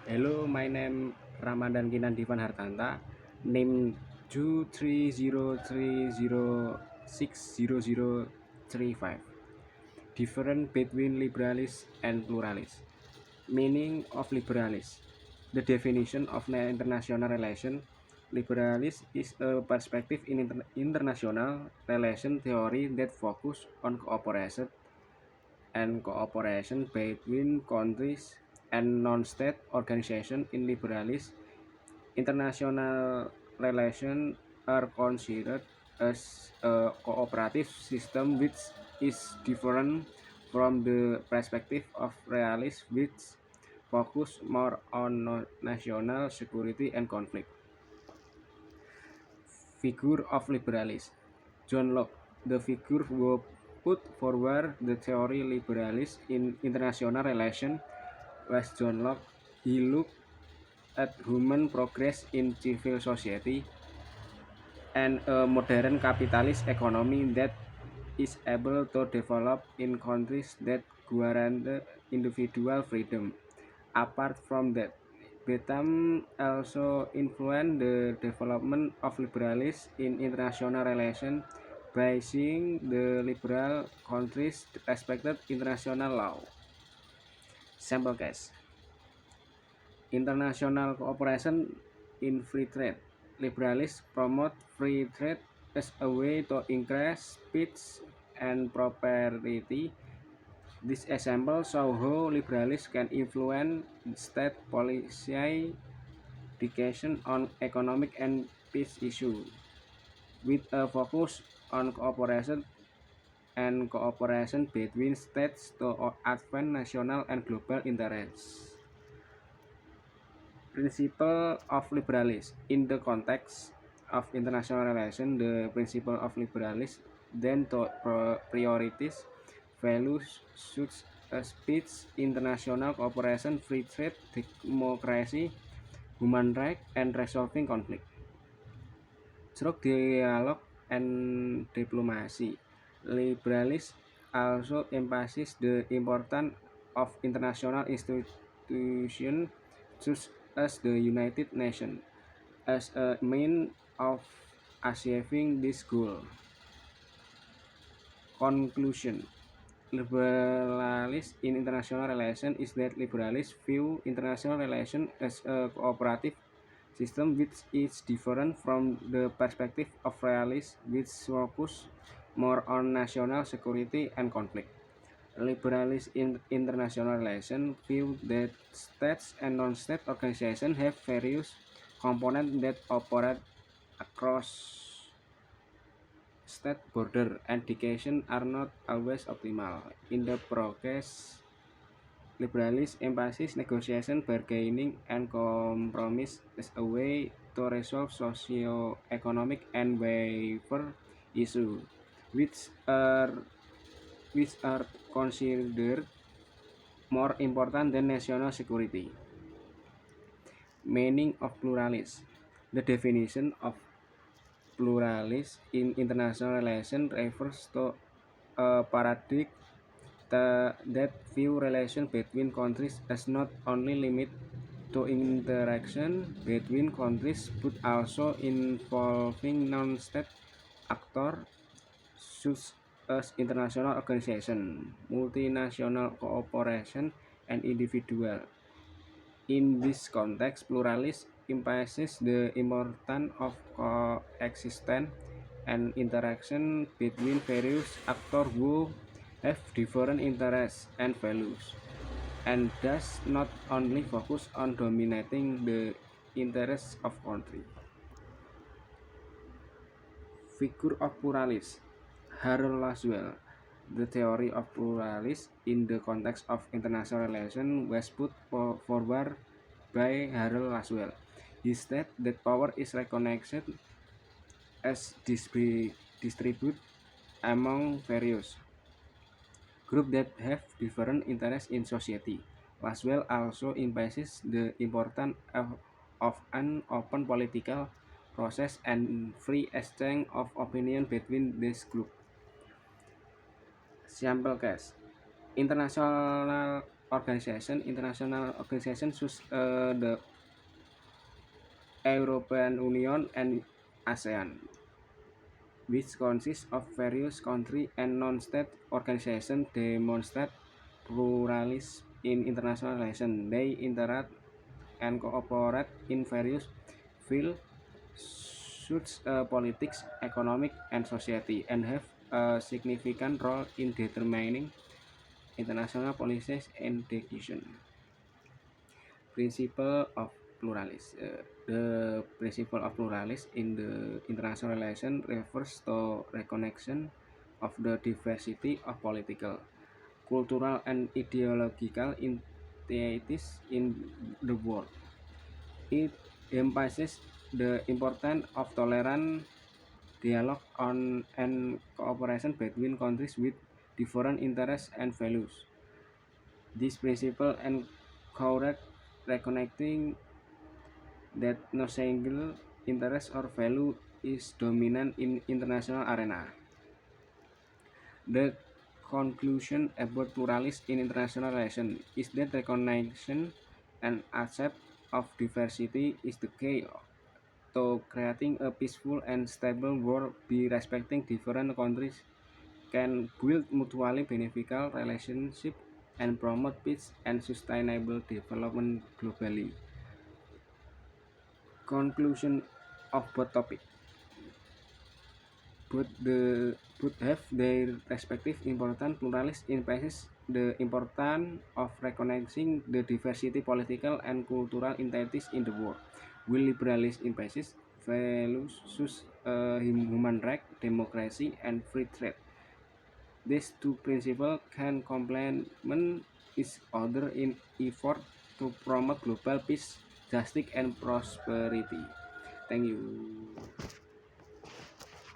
Hello, my name Ramadan Kinan Divan Hartanta. Name 23030600035. Different between liberalis and pluralis. Meaning of liberalis. The definition of international relation. Liberalis is a perspective in international relation theory that focus on cooperation between countries and non-state organizations. In liberalis, international relations are considered as a cooperative system which is different from the perspective of realists, which focus more on national security and conflict. Figure of liberalis. John Locke. The figure who put forward the theory liberalis in international relations was John Locke. He looked at human progress in civil society and a modern capitalist economy that is able to develop in countries that guarantee individual freedom. Apart from that, Bentham also influenced the development of liberalism in international relations by seeing the liberal countries respected international law. Sample case: international cooperation in free trade. Liberalists promote free trade as a way to increase peace and prosperity. This example shows how liberalism can influence state policy decisions on economic and peace issues, with a focus on cooperation between states to advance national and global interests. Principle of liberalism. In the context of international relations, the principle of liberalism then to priorities values such as peace, international cooperation, free trade, democracy, human rights, and resolving conflict. Through dialogue and diplomacy, liberalism also emphasizes the importance of international institutions such as the United Nations as a means of achieving this goal. Conclusion: liberalism in international relations is that liberalists view international relations as a cooperative system which is different from the perspective of realists, which focus more on national security and conflict. Liberalists in international relations view that states and non-state organizations have various components that operate across state border and education are not always optimal. In the progress, liberalists emphasize negotiation, bargaining, and compromise as a way to resolve socio-economic and waiver issues, which are which are considered more important than national security. Meaning of pluralism. The definition of pluralism in international relations refers to a paradigm that view relations between countries as not only limited to interaction between countries but also involving non-state actors such as international organizations, multinational cooperation, and individuals. In this context, pluralism emphasizes the importance of coexistence and interaction between various actors who have different interests and values, and does not only focus on dominating the interests of country. Figure of pluralism. Harold Laswell. The theory of pluralism in the context of international relations was put forward by Harold Laswell. He stated that power is recognized as distributed among various groups that have different interests in society. Laswell also emphasizes the importance of an open political process and free exchange of opinion between these groups. Sample case: international international organizations such the European Union and ASEAN, which consists of various country and non-state organizations, demonstrate pluralism in international relations. They interact and cooperate in various fields such politics, economic, and society, and have a significant role in determining international policies and decisions. Principle of pluralism. The principle of pluralism in the international relation refers to recognition of the diversity of political, cultural, and ideological entities in the world. It emphasizes the importance of tolerant dialogue on and cooperation between countries with different interests and values. This principle encourages recognizing that no single interest or value is dominant in international arena. The conclusion about pluralism in international relations is that recognition and accept of diversity is the key to creating a peaceful and stable world. By respecting different countries can build mutually beneficial relationships and promote peace and sustainable development globally. Conclusion of both topics. Both have their respective importance. Pluralism emphasizes the importance of recognizing the diversity political and cultural entities in the world, while liberalism emphasizes values such human rights, democracy, and free trade. These two principles can complement each other in effort to promote global peace, justice, and prosperity. Thank you.